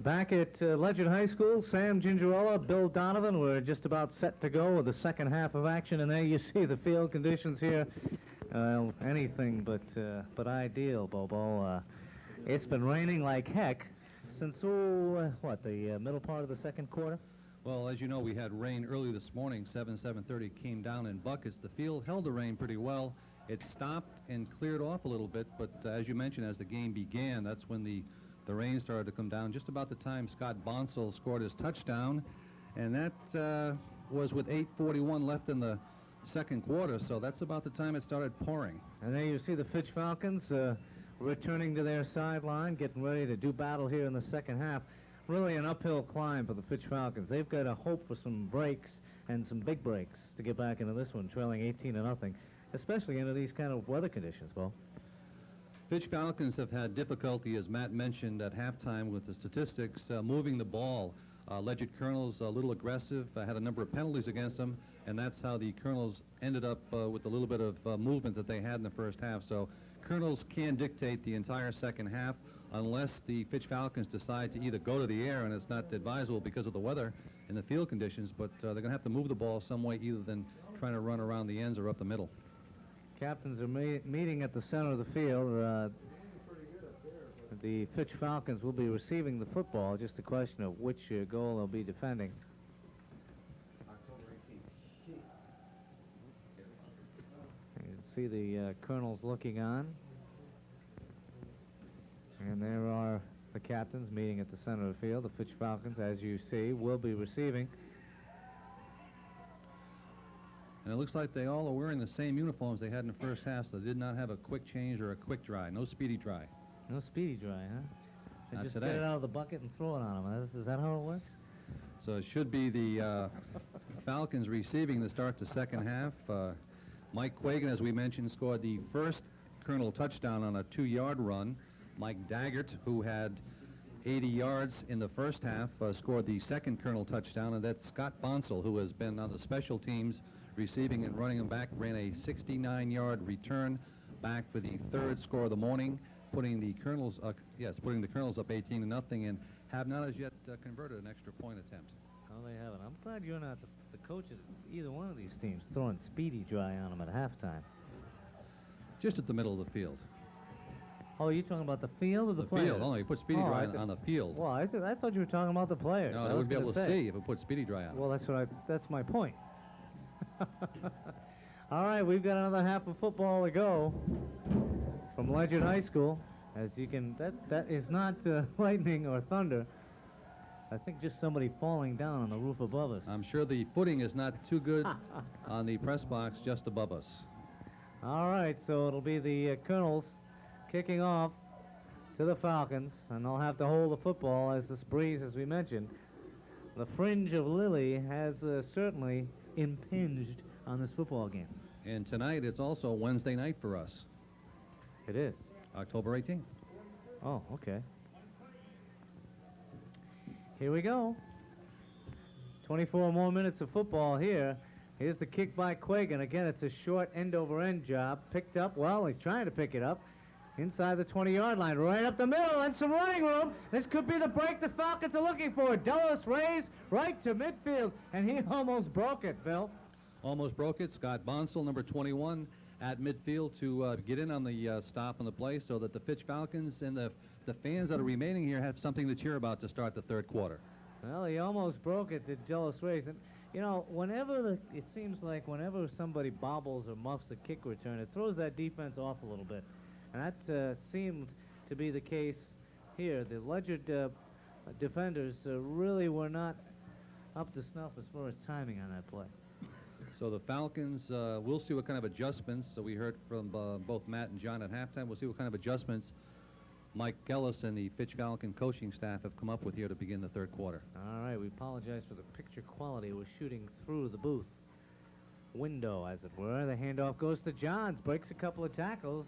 Back at Ledyard High School, Sam Gingerella, Bill Donovan, we're just about set to go with the second half of action, and there you see the field conditions here. Anything but ideal, Bobo. It's been raining like heck since, the middle part of the second quarter? Well, as you know, we had rain early this morning, 7:30, came down in buckets. The field held the rain pretty well. It stopped and cleared off a little bit, but as you mentioned, as the game began, that's when the rain started to come down, just about the time Scott Bonsall scored his touchdown, and that was with 8:41 left in the second quarter, so that's about the time it started pouring. And there you see the Fitch Falcons returning to their sideline, getting ready to do battle here in the second half. Really an uphill climb for the Fitch Falcons. They've got to hope for some breaks and some big breaks to get back into this one, trailing 18-0, especially under these kind of weather conditions, Bo. Fitch Falcons have had difficulty, as Matt mentioned at halftime, with the statistics moving the ball. Ledyard Colonels a little aggressive, had a number of penalties against them, and that's how the Colonels ended up with a little bit of movement that they had in the first half. So Colonels can dictate the entire second half unless the Fitch Falcons decide to either go to the air, and it's not advisable because of the weather and the field conditions, but they're going to have to move the ball some way either than trying to run around the ends or up the middle. Captains are meeting at the center of the field. The Fitch Falcons will be receiving the football. Just a question of which goal they'll be defending. You can see the Colonels looking on. And there are the captains meeting at the center of the field. The Fitch Falcons, as you see, will be receiving. And it looks like they all are wearing the same uniforms they had in the first half, so they did not have a quick change or a quick dry. No speedy dry. No speedy dry, huh? They Not just today. get it out of the bucket and throw it on them. Is that how it works? So it should be the Falcons receiving to start the second half. Mike Quagan, as we mentioned, scored the first Colonel touchdown on a 2-yard run. Mike Daggert, who had 80 yards in the first half, scored the second Colonel touchdown, and that's Scott Bonsall, who has been on the special teams receiving and running them back, ran a 69-yard return back for the third score of the morning, putting the Colonels up 18-0, and have not as yet converted an extra point attempt. Oh, they haven't. I'm glad you're not the coach of either one of these teams throwing speedy dry on them at halftime. Just at the middle of the field. Oh, you're talking about the field or the players? Field. Oh, you put speedy dry on the field. Well, I thought you were talking about the players. No, I wouldn't be able to see if it put speedy dry on. Well, that's my point. All right, we've got another half of football to go from Ledyard High School. As you can, that is not lightning or thunder. I think just somebody falling down on the roof above us. I'm sure the footing is not too good on the press box just above us. All right, so it'll be the Colonels kicking off to the Falcons, and they'll have to hold the football as this breeze, as we mentioned. The fringe of Lily has certainly impinged on this football game. And tonight, it's also Wednesday night for us. It is. October 18th. Oh, okay. Here we go. 24 more minutes of football here. Here's the kick by Quagan. Again, it's a short end-over-end job. Picked up, well, he's trying to pick it up. Inside the 20-yard line, right up the middle, and some running room. This could be the break the Falcons are looking for. Dulles Reyes right to midfield, and he almost broke it, Bill. Almost broke it. Scott Bonsall, number 21, at midfield to get in on the stop on the play so that the Fitch Falcons and the fans that are remaining here have something to cheer about to start the third quarter. Well, he almost broke it to Dulles Reyes. And, you know, it seems like whenever somebody bobbles or muffs a kick return, it throws that defense off a little bit. And that seemed to be the case here. The Ledyard defenders really were not up to snuff as far as timing on that play. So the Falcons, we'll see what kind of adjustments. So we heard from both Matt and John at halftime. We'll see what kind of adjustments Mike Gellis and the Fitch Falcon coaching staff have come up with here to begin the third quarter. All right, we apologize for the picture quality. We're shooting through the booth window, as it were. The handoff goes to Johns, breaks a couple of tackles.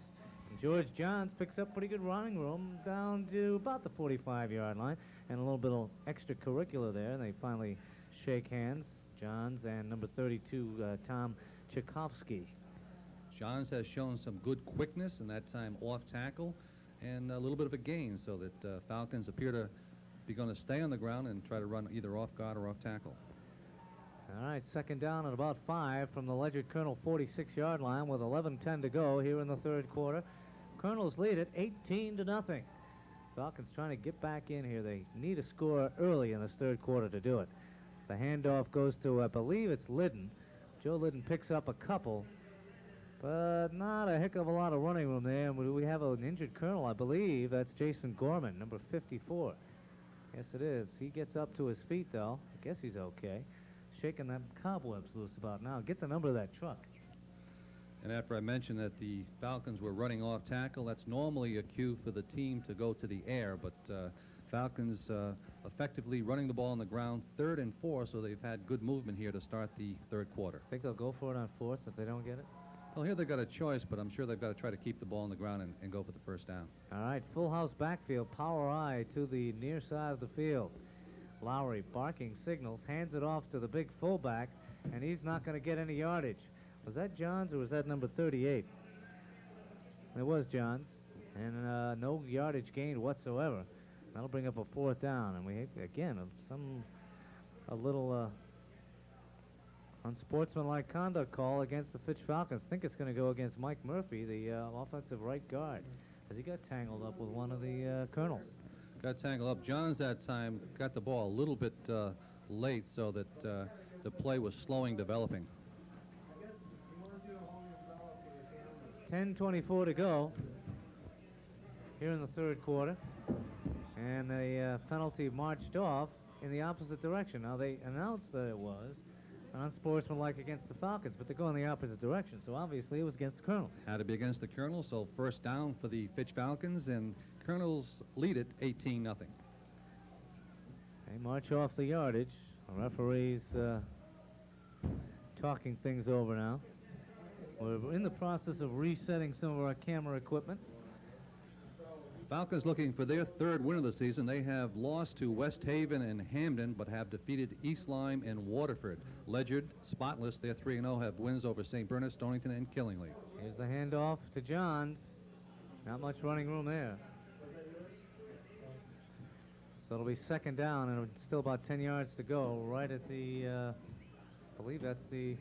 George Johns picks up pretty good running room down to about the 45-yard line, and a little bit of extracurricular there, and they finally shake hands, Johns and number 32, Tom Tchaikovsky. Johns has shown some good quickness, and that time off tackle, and a little bit of a gain, so that Falcons appear to be going to stay on the ground and try to run either off guard or off tackle. All right, second down and about 5 from the Ledyard Colonel 46-yard line with 11:10 to go here in the third quarter. Colonels lead it 18-0. Falcons trying to get back in here. They need a score early in this third quarter to do it. The handoff goes to, I believe it's Liddon. Joe Liddon picks up a couple, but not a heck of a lot of running room there. And we have an injured Colonel, I believe. That's Jason Gorman, number 54. Yes, it is. He gets up to his feet, though. I guess he's okay. Shaking them cobwebs loose about now. Get the number of that truck. And after I mentioned that the Falcons were running off tackle, that's normally a cue for the team to go to the air, but Falcons effectively running the ball on the ground, 3rd and 4, so they've had good movement here to start the third quarter. Think they'll go for it on 4th if they don't get it? Well, here they've got a choice, but I'm sure they've got to try to keep the ball on the ground and go for the first down. All right, full house backfield, power eye to the near side of the field. Lowry barking signals, hands it off to the big fullback, and he's not going to get any yardage. Was that Johns or was that number 38? It was Johns, and no yardage gained whatsoever. That'll bring up a 4th down, and we again a little unsportsmanlike conduct call against the Fitch Falcons. Think it's going to go against Mike Murphy, the offensive right guard, as he got tangled up with one of the Colonels. Got tangled up. Johns that time got the ball a little bit late, so that the play was slowing developing. 10:24 to go here in the third quarter, and the penalty marched off in the opposite direction. Now, they announced that it was an unsportsmanlike against the Falcons, but they're going the opposite direction, so obviously it was against the Colonels. Had to be against the Colonels, so first down for the Fitch Falcons, and Colonels lead it 18-0. They march off the yardage. The referee's talking things over now. We're in the process of resetting some of our camera equipment. Falcons looking for their 3rd win of the season. They have lost to West Haven and Hamden, but have defeated East Lyme and Waterford. Ledyard, spotless. They're 3-0, have wins over St. Bernard, Stonington, and Killingly. Here's the handoff to Johns. Not much running room there. So it'll be second down, and still about 10 yards to go, right at the, I believe that's the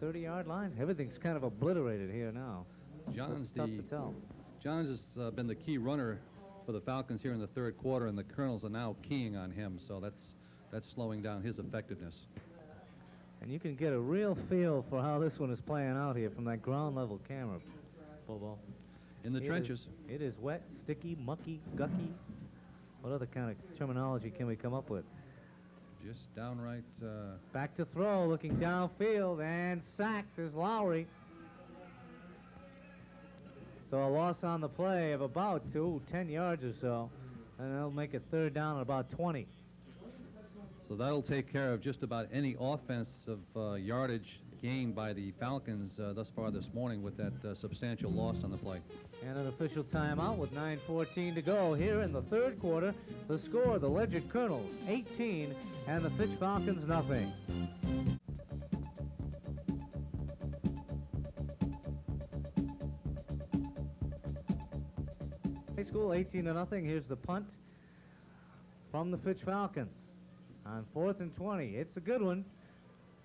30-yard line. Everything's kind of obliterated here now. Johns, tough to tell. Johns has been the key runner for the Falcons here in the third quarter, and the Colonels are now keying on him, so that's slowing down his effectiveness. And you can get a real feel for how this one is playing out here from that ground level camera, Bobo. In the trenches. It is wet, sticky, mucky, gucky. What other kind of terminology can we come up with? Just downright... Back to throw, looking downfield, and sacked is Lowry. So a loss on the play of about 10 yards or so, and they'll make it third down at about 20. So that'll take care of just about any offensive yardage gained by the Falcons thus far this morning with that substantial loss on the play. And an official timeout with 9:14 to go here in the third quarter. The score, the Ledyard Colonels 18 and the Fitch Falcons nothing. High school 18-0. Here's the punt from the Fitch Falcons on 4th and 20. It's a good one.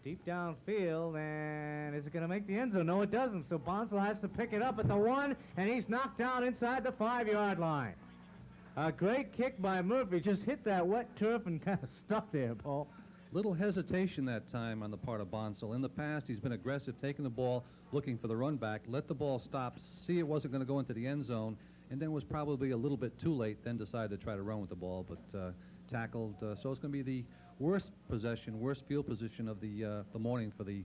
Deep downfield, and is it going to make the end zone? No, it doesn't. So Bonsall has to pick it up at the 1, and he's knocked down inside the 5-yard line. A great kick by Murphy. Just hit that wet turf and kind of stuck there, Paul. Little hesitation that time on the part of Bonsall. In the past, he's been aggressive, taking the ball, looking for the run back, let the ball stop, see it wasn't going to go into the end zone, and then was probably a little bit too late, then decided to try to run with the ball, but tackled. So it's going to be the worst possession, worst field position of the morning for the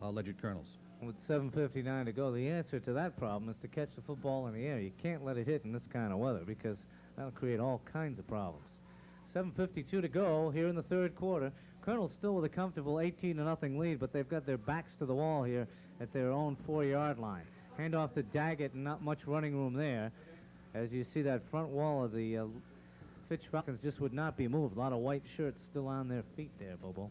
Ledyard Colonels. With 7:59 to go, the answer to that problem is to catch the football in the air. You can't let it hit in this kind of weather because that'll create all kinds of problems. 7:52 to go here in the third quarter. Colonels still with a comfortable 18-0 lead, but they've got their backs to the wall here at their own 4-yard line. Hand off to Daggett, and not much running room there. As you see, that front wall of the Fitch Falcons just would not be moved. A lot of white shirts still on their feet there, Bobo.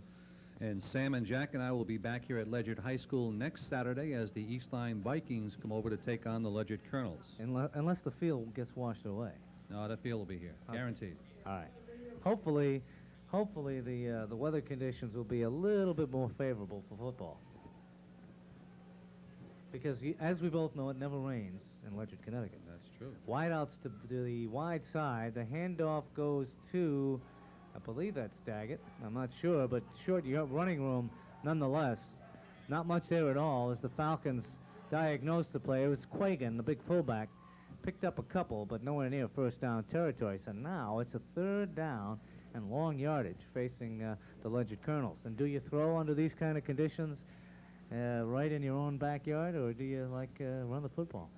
And Sam and Jack and I will be back here at Ledyard High School next Saturday as the East Lyme Vikings come over to take on the Ledyard Colonels. Unless the field gets washed away. No, the field will be here. Okay. Guaranteed. All right. hopefully the weather conditions will be a little bit more favorable for football. Because as we both know, it never rains in Ledyard, Connecticut. That's true. Wideouts to the wide side. The handoff goes to, I believe that's Daggett. I'm not sure, but short running room nonetheless. Not much there at all as the Falcons diagnosed the play. It was Quagan, the big fullback, picked up a couple, but nowhere near first down territory. So now it's a third down and long yardage facing the Ledyard Colonels. And do you throw under these kind of conditions right in your own backyard, or do you run the football?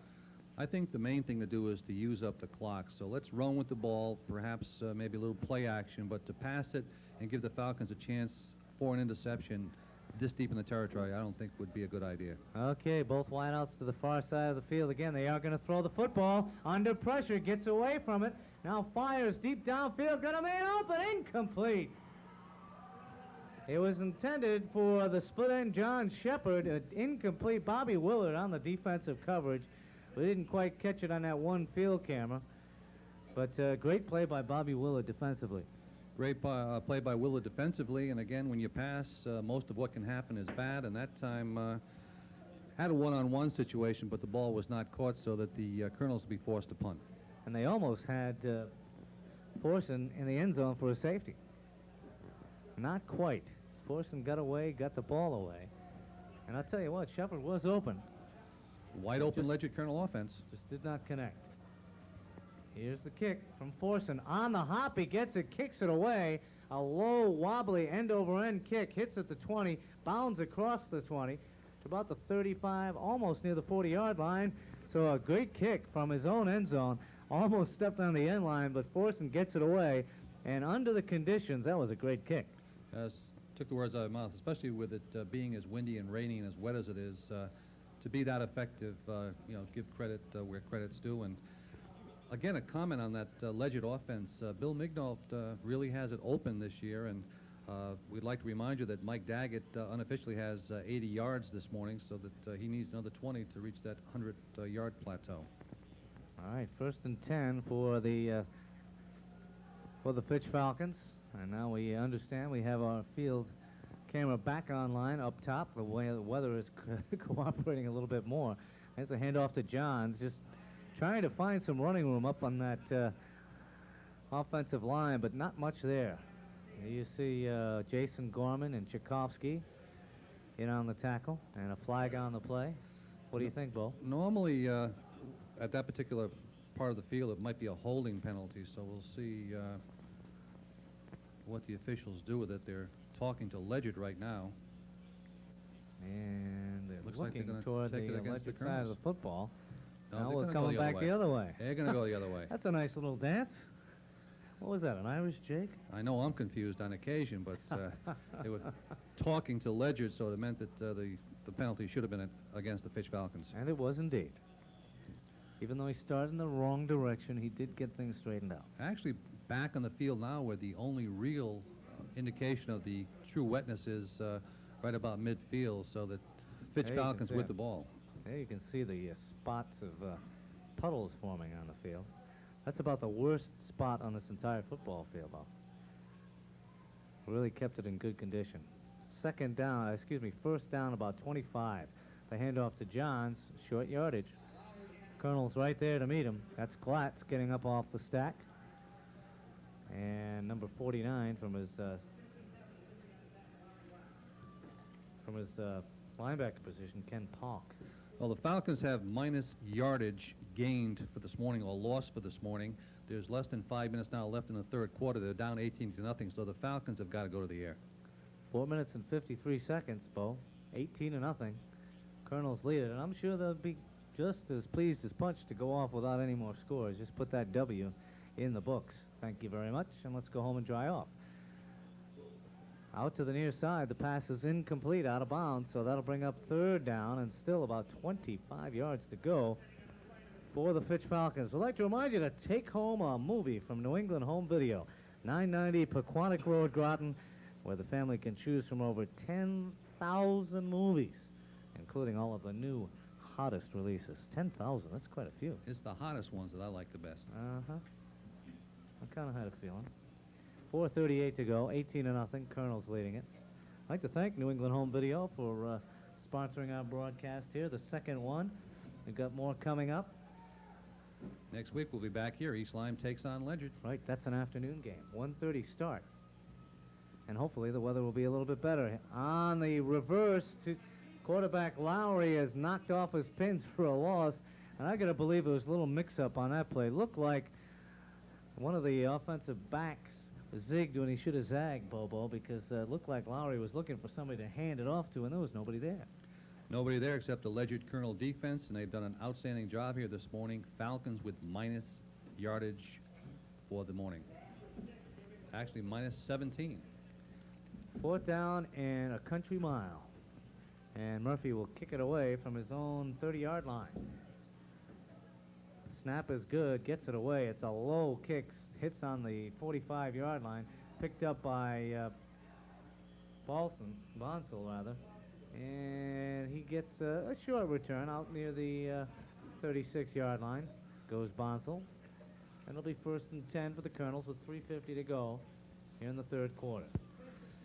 I think the main thing to do is to use up the clock. So let's run with the ball, perhaps maybe a little play action, but to pass it and give the Falcons a chance for an interception this deep in the territory, I don't think would be a good idea. Okay, both wideouts to the far side of the field. Again, they are going to throw the football. Under pressure, gets away from it. Now fires deep downfield. Got a man open, incomplete. It was intended for the split end John Shepard, incomplete. Bobby Willard on the defensive coverage. We didn't quite catch it on that one field camera. But great play by Bobby Willard defensively. Great play by Willard defensively, and again, when you pass, most of what can happen is bad, and that time had a one-on-one situation, but the ball was not caught, so that the Colonels would be forced to punt. And they almost had Forson in the end zone for a safety. Not quite. Forson got away, got the ball away. And I'll tell you what, Shepard was open. Wide open Ledyard Colonel offense. Just did not connect. Here's the kick from Forson. On the hop, he gets it, kicks it away. A low, wobbly, end-over-end kick. Hits at the 20, bounds across the 20 to about the 35, almost near the 40-yard line. So a great kick from his own end zone. Almost stepped on the end line, but Forson gets it away. And under the conditions, that was a great kick. Took the words out of my mouth, especially with it being as windy and rainy and as wet as it is. To be that effective, give credit where credit's due. And again, a comment on that Ledyard offense. Bill Mignault really has it open this year, and we'd like to remind you that Mike Daggett unofficially has 80 yards this morning, so that he needs another 20 to reach that 100-yard plateau. All right, 1st and 10 for the Fitch Falcons. And now we understand we have our field camera back online up top. The way the weather is cooperating a little bit more. There's a handoff to Johns, just trying to find some running room up on that offensive line, but not much there. You see Jason Gorman and Tchaikovsky in on the tackle, and a flag on the play. What do you think, Bo? Normally, at that particular part of the field, it might be a holding penalty, so we'll see what the officials do with it. They're talking to Ledyard right now. And they're Looks like they're looking gonna toward the take it against the Ledyard side of Colonels. the football. No, Now they're we're gonna go coming the other back way. the other way. They're going to go the other way. That's a nice little dance. What was that, an Irish jig? I know I'm confused on occasion, but they were talking to Ledyard, so it meant that the penalty should have been against the Fitch Falcons. And it was indeed. Even though he started in the wrong direction, he did get things straightened out. Actually, back on the field now, where the only real indication of the true wetness is right about midfield, so that Fitch There you can Falcons see with it. the ball. There you can see the spots of puddles forming on the field. That's about the worst spot on this entire football field, though. Really kept it in good condition. First down about 25. The handoff to Johns, short yardage. Colonel's right there to meet him. That's Glatz getting up off the stack. And number 49 from his linebacker position, Ken Polk. Well, the Falcons have minus yardage gained for this morning, or lost for this morning. There's less than 5 minutes now left in the third quarter. They're down 18-0, so the Falcons have got to go to the air. 4 minutes and 53 seconds, Bo. 18-0. Colonels lead it, and I'm sure they'll be just as pleased as Punch to go off without any more scores. Just put that W in the books. Thank you very much, and let's go home and dry off. Out to the near side, the pass is incomplete, out of bounds, so that'll bring up third down, and still about 25 yards to go for the Fitch Falcons. We'd like to remind you to take home a movie from New England Home Video, 990 Pequannock Road, Groton, where the family can choose from over 10,000 movies, including all of the new hottest releases. 10,000, that's quite a few. It's the hottest ones that I like the best. I kind of had a feeling. 4:38 to go, 18-0. Colonel's leading it. I'd like to thank New England Home Video for sponsoring our broadcast here, the second one. We've got more coming up. Next week we'll be back here. East Lyme takes on Ledyard. Right, that's an afternoon game. 1:30 start. And hopefully the weather will be a little bit better. On the reverse, quarterback Lowry has knocked off his pins for a loss. And I got to believe it was a little mix-up on that play. Looked like one of the offensive backs zigged when he should have zagged, Bobo, because it looked like Lowry was looking for somebody to hand it off to, and there was nobody there. Nobody there except the Ledyard Colonel defense, and they've done an outstanding job here this morning. Falcons with minus yardage for the morning. Actually, minus 17. 4th down and a country mile. And Murphy will kick it away from his own 30-yard line. Snap is good, gets it away. It's a low kick, hits on the 45-yard line, picked up by Bonsall rather. And he gets a short return out near the 36-yard line. Goes Bonsall. And it'll be 1st and 10 for the Colonels with 3:50 to go here in the third quarter.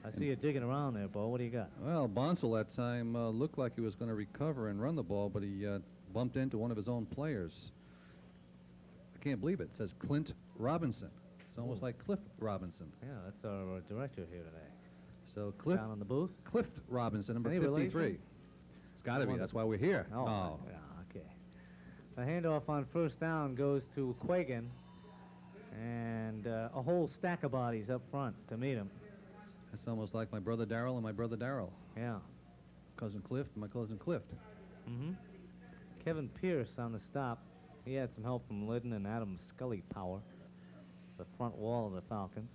I see you digging around there, Bo. What do you got? Well, Bonsall that time looked like he was going to recover and run the ball, but he bumped into one of his own players. I can't believe it. It says Clint Robinson. It's almost like Cliff Robinson. Yeah, that's our director here today. So Cliff, down in the booth? Cliff Robinson, number Any 53. relation? It's got to be. That's why we're here. Oh. Yeah, okay. The handoff on 1st down goes to Quagan, and a whole stack of bodies up front to meet him. It's almost like my brother Darrell and my brother Darrell. Yeah. Cousin Cliff and my cousin Cliff. Mm-hmm. Kevin Pierce on the stop. He had some help from Liddon and Adam Scully Power, the front wall of the Falcons.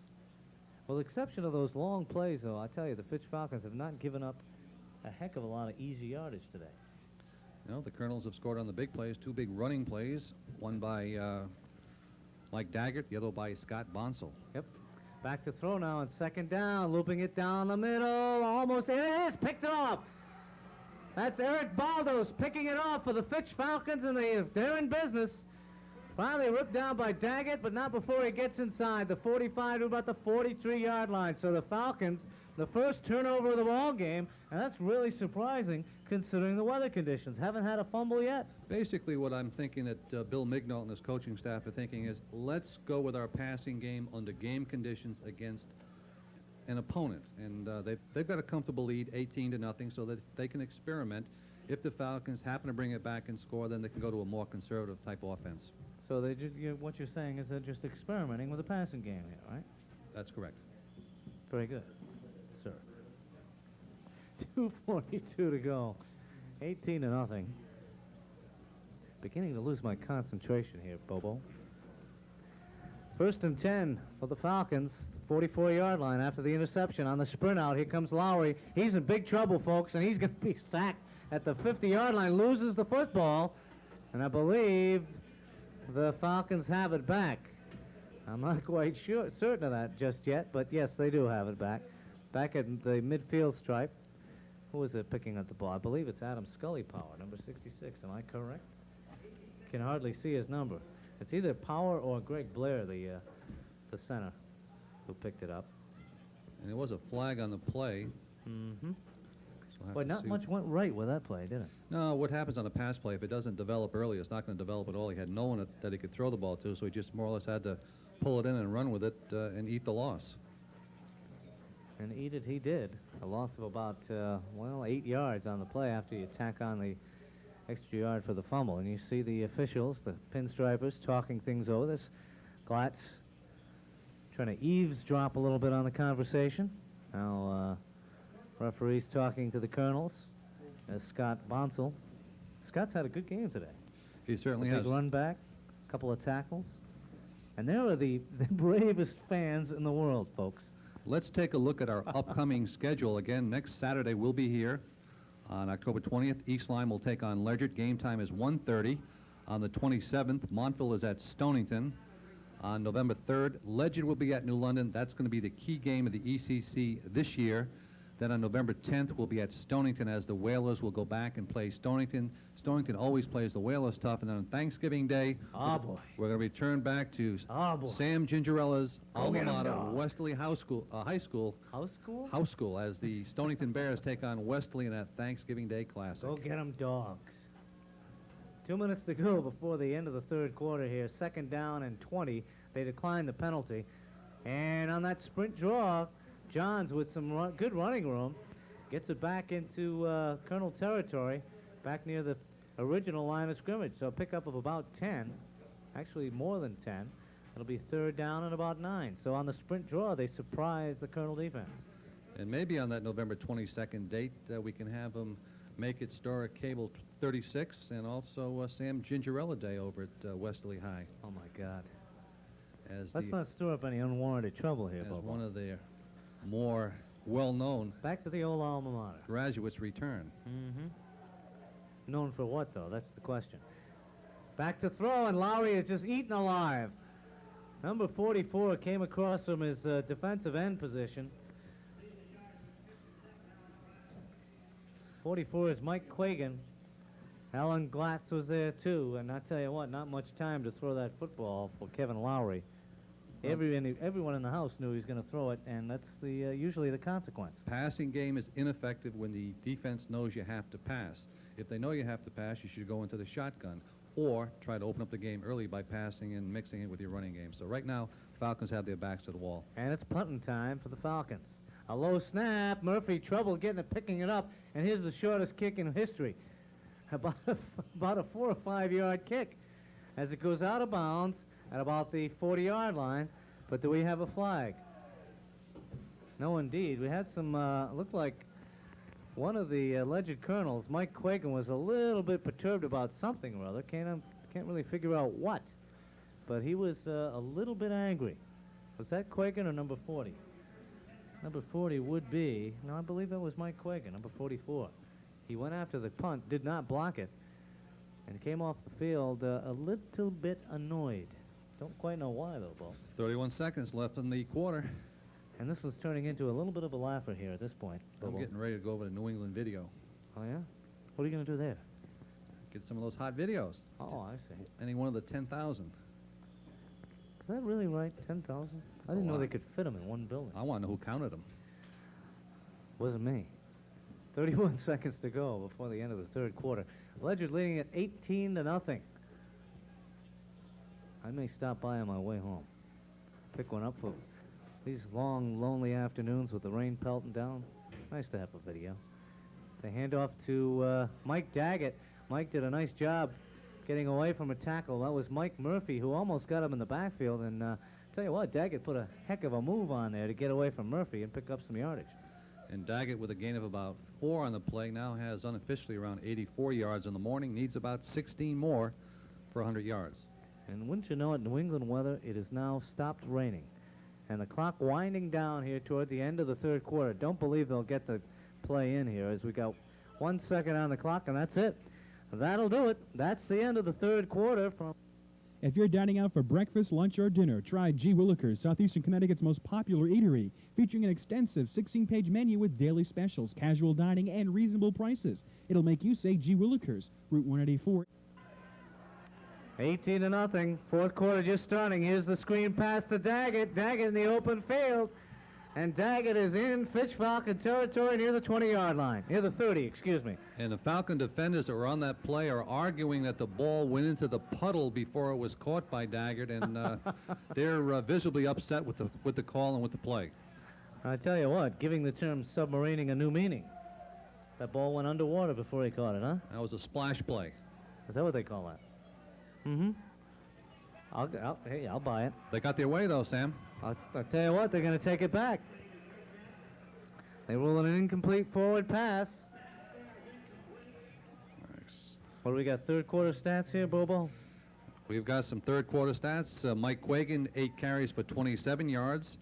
With the exception of those long plays, though, I tell you, the Fitch Falcons have not given up a heck of a lot of easy yardage today. You know, the Colonels have scored on the big plays, 2 big running plays, one by Mike Daggett, the other by Scott Bonsall. Yep. Back to throw now on 2nd down, looping it down the middle, almost, it is, picked it off. That's Eric Baldos picking it off for the Fitch Falcons, and they're in business. Finally ripped down by Daggett, but not before he gets inside the 45 to about the 43-yard line. So the Falcons, the first turnover of the ball game, and that's really surprising considering the weather conditions. Haven't had a fumble yet. Basically, what I'm thinking that Bill Mignot and his coaching staff are thinking is, let's go with our passing game under game conditions against an opponent. And they've got a comfortable lead, 18-0, so that they can experiment. If the Falcons happen to bring it back and score, then they can go to a more conservative type offense. So what you're saying is they're just experimenting with the passing game here, right? That's correct. Very good, sir. 2:42 to go. 18-0. Beginning to lose my concentration here, Bobo. 1st and 10 for the Falcons. 44-yard line after the interception on the sprint out. Here comes Lowry. He's in big trouble, folks, and he's going to be sacked at the 50-yard line. Loses the football, and I believe the Falcons have it back. I'm not quite certain of that just yet, but yes, they do have it back. Back at the midfield stripe. Who is it picking up the ball? I believe it's Adam Scully Power, number 66. Am I correct? Can hardly see his number. It's either Power or Greg Blair, the center, who picked it up. And there was a flag on the play. Mm-hmm. But not much went right with that play, did it? No, what happens on a pass play, if it doesn't develop early, it's not going to develop at all. He had no one that he could throw the ball to, so he just more or less had to pull it in and run with it and eat the loss. And eat it he did. A loss of about, 8 yards on the play after you tack on the extra yard for the fumble. And you see the officials, the pinstripers, talking things over. This Glatz trying to eavesdrop a little bit on the conversation. Now, referee's talking to the Colonels as Scott Bonsall. Scott's had a good game today. He certainly has. Big run back, a couple of tackles. And they are the bravest fans in the world, folks. Let's take a look at our upcoming schedule. Again, next Saturday we'll be here on October 20th. East Lyme will take on Ledyard. Game time is 1:30. On the 27th, Montville is at Stonington. On November 3rd, Ledyard will be at New London. That's going to be the key game of the ECC this year. Then on November 10th, we'll be at Stonington as the Whalers will go back and play Stonington. Stonington always plays the Whalers tough. And then on Thanksgiving Day, Oh, boy. we're going to return back to Oh, boy. Sam Gingerella's Go alma get 'em, mater, dogs. Westerly High School, House school? as the Stonington Bears take on Westerly in that Thanksgiving Day Classic. Go get 'em, dogs. 2 minutes to go before the end of the third quarter here. Second down and 20. They decline the penalty. And on that sprint draw, Johns with some good running room gets it back into Colonel territory, back near the original line of scrimmage. So a pickup of about 10, actually more than 10. It'll be third down and about 9. So on the sprint draw, they surprise the Colonel defense. And maybe on that November 22nd date, we can have them make it star at Cable 36 and also Sam Gingerella Day over at Westerly High. Oh, my God. As Let's not stir up any unwarranted trouble here, as Bobo. one of their more well-known Back to the old alma mater. graduates return. Mm-hmm. Known for what, though? That's the question. Back to throw, and Lowry is just eaten alive. Number 44 came across from his defensive end position. 44 is Mike Quagan. Alan Glatz was there, too, and I tell you what, not much time to throw that football for Kevin Lowry. Everyone in the house knew he was going to throw it, and that's usually the consequence. Passing game is ineffective when the defense knows you have to pass. If they know you have to pass, you should go into the shotgun or try to open up the game early by passing and mixing it with your running game. So right now, Falcons have their backs to the wall. And it's punting time for the Falcons. A low snap. Murphy trouble picking it up, and here's the shortest kick in history. About a 4 or 5 yard kick as it goes out of bounds at about the 40-yard line. But do we have a flag? No, indeed. We had some, looked like one of the alleged colonels, Mike Quagan, was a little bit perturbed about something or other. Can't really figure out what. But he was a little bit angry. Was that Quagan or number 40? Number 40 would be, no, I believe that was Mike Quagan, number 44. He went after the punt, did not block it, and came off the field a little bit annoyed. Don't quite know why, though, Bo. 31 seconds left in the quarter. And this was turning into a little bit of a laugher here at this point. I'm getting ready to go over to New England video. Oh, yeah? What are you going to do there? Get some of those hot videos. Oh, I see. Any one of the 10,000. Is that really right, 10,000? I didn't know they could fit them in one building. I want to know who counted them. Wasn't me. 31 seconds to go before the end of the third quarter. Ledyard leading at 18-0. I may stop by on my way home. Pick one up for these long, lonely afternoons with the rain pelting down. Nice to have a video. They hand off to Mike Daggett. Mike did a nice job getting away from a tackle. That was Mike Murphy, who almost got him in the backfield. And tell you what, Daggett put a heck of a move on there to get away from Murphy and pick up some yardage. And Daggett, with a gain of about 4 on the play, now has unofficially around 84 yards in the morning. Needs about 16 more for 100 yards. And wouldn't you know it, New England weather, it has now stopped raining. And the clock winding down here toward the end of the third quarter. Don't believe they'll get the play in here as we got 1 second on the clock, and that's it. That'll do it. That's the end of the third quarter. If you're dining out for breakfast, lunch, or dinner, try G. Willikers, Southeastern Connecticut's most popular eatery, featuring an extensive 16-page menu with daily specials, casual dining, and reasonable prices. It'll make you say G. Willikers, Route 184. 18-0. Fourth quarter just starting. Here's the screen pass to Daggett. Daggett in the open field. And Daggett is in Fitch Falcon territory near the 20-yard line. Near the 30, excuse me. And the Falcon defenders that were on that play are arguing that the ball went into the puddle before it was caught by Daggett, and they're visibly upset with the call and with the play. I tell you what, giving the term submarining a new meaning. That ball went underwater before he caught it, huh? That was a splash play. Is that what they call that? Mm-hmm. Hey, I'll buy it. They got their way, though, Sam. I'll tell you what, they're going to take it back. They rule it an incomplete forward pass. Nice. What do we got, third quarter stats here, Bobo? We've got some third quarter stats. Mike Quagan, 8 carries for 27 yards.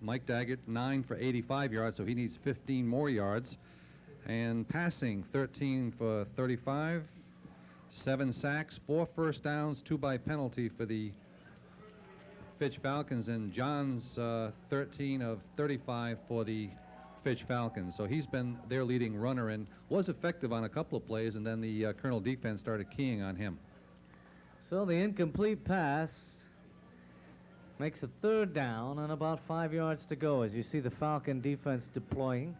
Mike Daggett, 9 for 85 yards, so he needs 15 more yards. And passing, 13 for 35. 7 sacks, 4 first downs, 2 by penalty for the Fitch Falcons, and John's 13 of 35 for the Fitch Falcons. So he's been their leading runner and was effective on a couple of plays, and then the Colonel defense started keying on him. So the incomplete pass makes a 3rd down and about 5 yards to go as you see the Falcon defense deploying.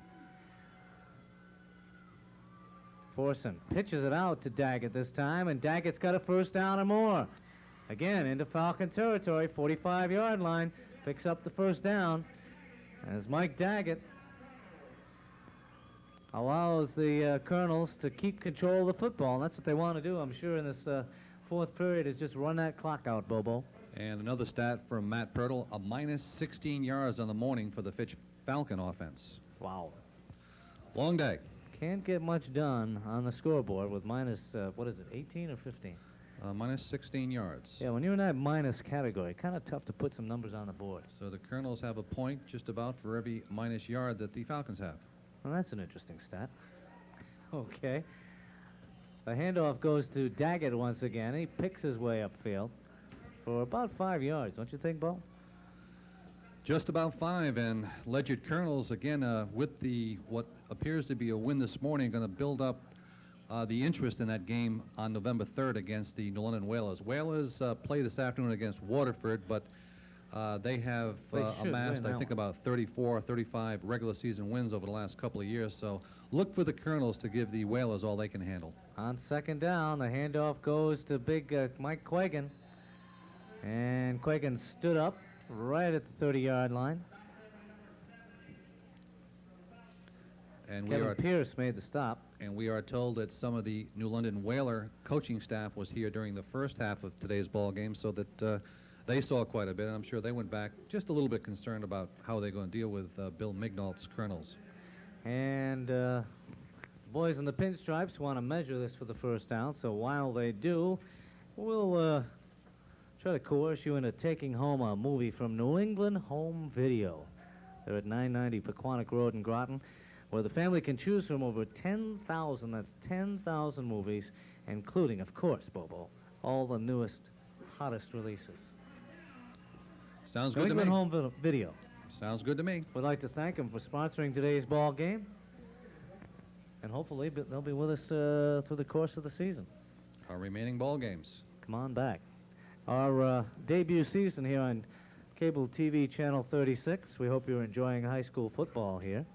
Forson pitches it out to Daggett this time, and Daggett's got a 1st down or more. Again, into Falcon territory, 45-yard line, picks up the 1st down as Mike Daggett allows the Colonels to keep control of the football. And that's what they want to do, I'm sure, in this 4th period, is just run that clock out, Bobo. And another stat from Matt Pirtle, a minus 16 yards on the morning for the Fitch Falcon offense. Wow. Long day. Can't get much done on the scoreboard with minus, what is it, 18 or 15? Minus 16 yards. Yeah, when you're in that minus category, kind of tough to put some numbers on the board. So the Colonels have a point just about for every minus yard that the Falcons have. Well, that's an interesting stat. Okay. The handoff goes to Daggett once again. He picks his way upfield for about 5 yards, don't you think, Bo? Just about 5, and Ledyard Colonels, again, with the what appears to be a win this morning, going to build up the interest in that game on November 3rd against the New London Whalers. Whalers play this afternoon against Waterford, but they have amassed, I think, about 34 or 35 regular season wins over the last couple of years, so look for the Colonels to give the Whalers all they can handle. On 2nd down, the handoff goes to big Mike Quagan, and Quagan stood up right at the 30-yard line. And Kevin Pierce made the stop. And we are told that some of the New London Whaler coaching staff was here during the first half of today's ball game, so that they saw quite a bit. I'm sure they went back just a little bit concerned about how they're going to deal with Bill Mignault's Colonels. And boys in the pinstripes want to measure this for the 1st down, so while they do, we'll try to coerce you into taking home a movie from New England Home Video. They're at 990 Pequannock Road in Groton, where the family can choose from over 10,000, that's 10,000 movies, including, of course, Bobo, all the newest, hottest releases. Sounds New good to me. England Home Video. Sounds good to me. We'd like to thank them for sponsoring today's ball game, and hopefully they'll be with us through the course of the season. Our remaining ball games. Come on back. Our debut season here on Cable TV Channel 36. We hope you're enjoying high school football here.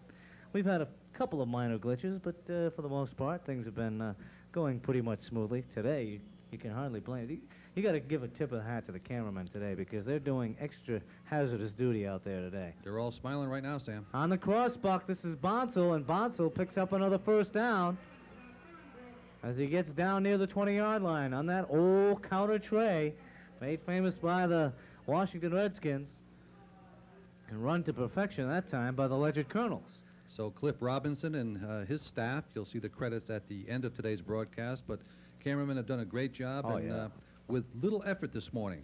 We've had a couple of minor glitches, but for the most part, things have been going pretty much smoothly. Today, you can hardly blame. You got to give a tip of the hat to the cameramen today because they're doing extra hazardous duty out there today. They're all smiling right now, Sam. On the crossbuck, this is Bonsall, and Bonsall picks up another 1st down as he gets down near the 20-yard line on that old counter tray made famous by the Washington Redskins and run to perfection that time by the Ledyard Colonels. So Cliff Robinson and his staff, you'll see the credits at the end of today's broadcast, but cameramen have done a great job with little effort this morning.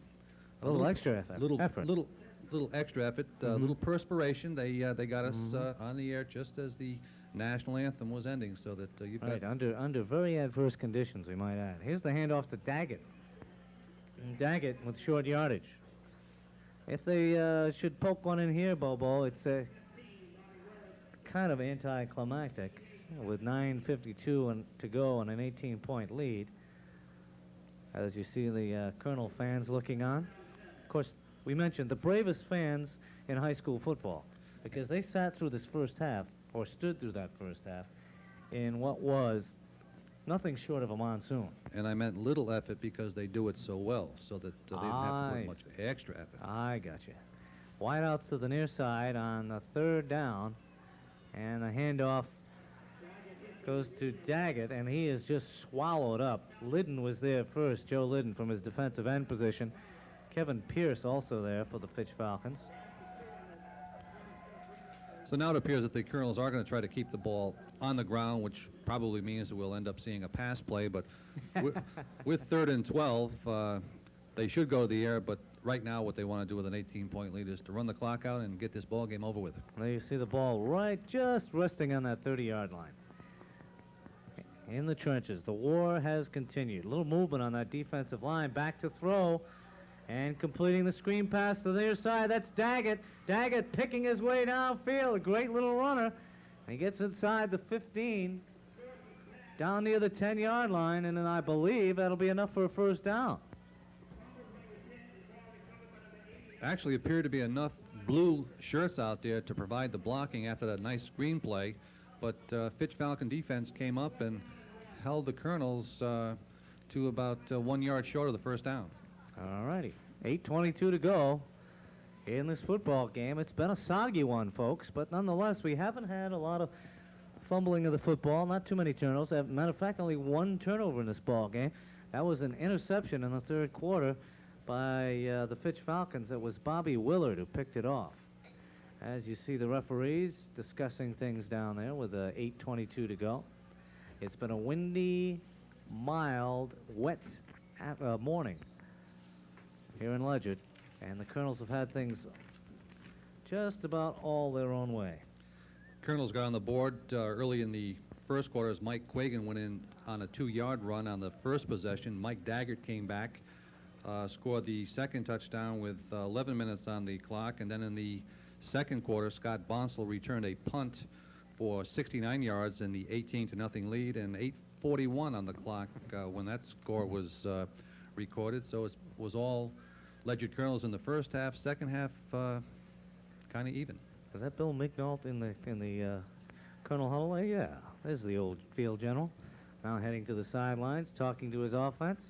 A little extra effort. Little extra effort, little perspiration. They got us on the air just as the national anthem was ending, so that you've got... Right, under very adverse conditions, we might add. Here's the handoff to Daggett. And Daggett with short yardage. If they should poke one in here, Bobo, it's kind of anticlimactic with 9:52 to go and an 18-point lead. As you see the Colonel fans looking on. Of course, we mentioned the bravest fans in high school football because they sat through this 1st half, or stood through that 1st half, in what was nothing short of a monsoon. And I meant little effort because they do it so well, so that they didn't have to put much extra effort. I got you. Wideouts to the near side on the 3rd down, and the handoff goes to Daggett, and he is just swallowed up. Liddon was there first, Joe Liddon from his defensive end position. Kevin Pierce also there for the Fitch Falcons. So now it appears that the Colonels are going to try to keep the ball on the ground, which probably means that we'll end up seeing a pass play, but with 3rd and 12, they should go to the air, but right now what they want to do with an 18-point lead is to run the clock out and get this ball game over with. There you see the ball right just resting on that 30-yard line. In the trenches, the war has continued. A little movement on that defensive line, back to throw, and completing the screen pass to their side. That's Daggett. Daggett picking his way downfield, a great little runner. He gets inside the 15, down near the 10-yard line, and then I believe that'll be enough for a first down. Actually appeared to be enough blue shirts out there to provide the blocking after that nice screenplay, but Fitch Falcon defense came up and held the Colonels to about 1 yard short of the first down. All righty, 8:22 to go in this football game. It's been a soggy one, folks, but nonetheless, we haven't had a lot of fumbling of the football, not too many turnovers. As a matter of fact, only one turnover in this ball game. That was an interception in the third quarter by the Fitch Falcons. It was Bobby Willard who picked it off. As you see the referees discussing things down there with 8:22 to go. It's been a windy, mild, wet morning here in Ledyard, and the Colonels have had things just about all their own way. Colonels got on the board early in the first quarter as Mike Quagan went in on a 2-yard run on the first possession. Mike Daggett came back, scored the second touchdown with 11 minutes on the clock, and then in the second quarter, Scott Bonsall returned a punt for 69 yards in the 18-0 lead, and 8:41 on the clock when that score was recorded. So it was all Ledyard Colonels in the first half. Second half, kind of even. Is that Bill Mignault in the Colonel Huddle? Yeah, there's the old field general. Now heading to the sidelines, talking to his offense.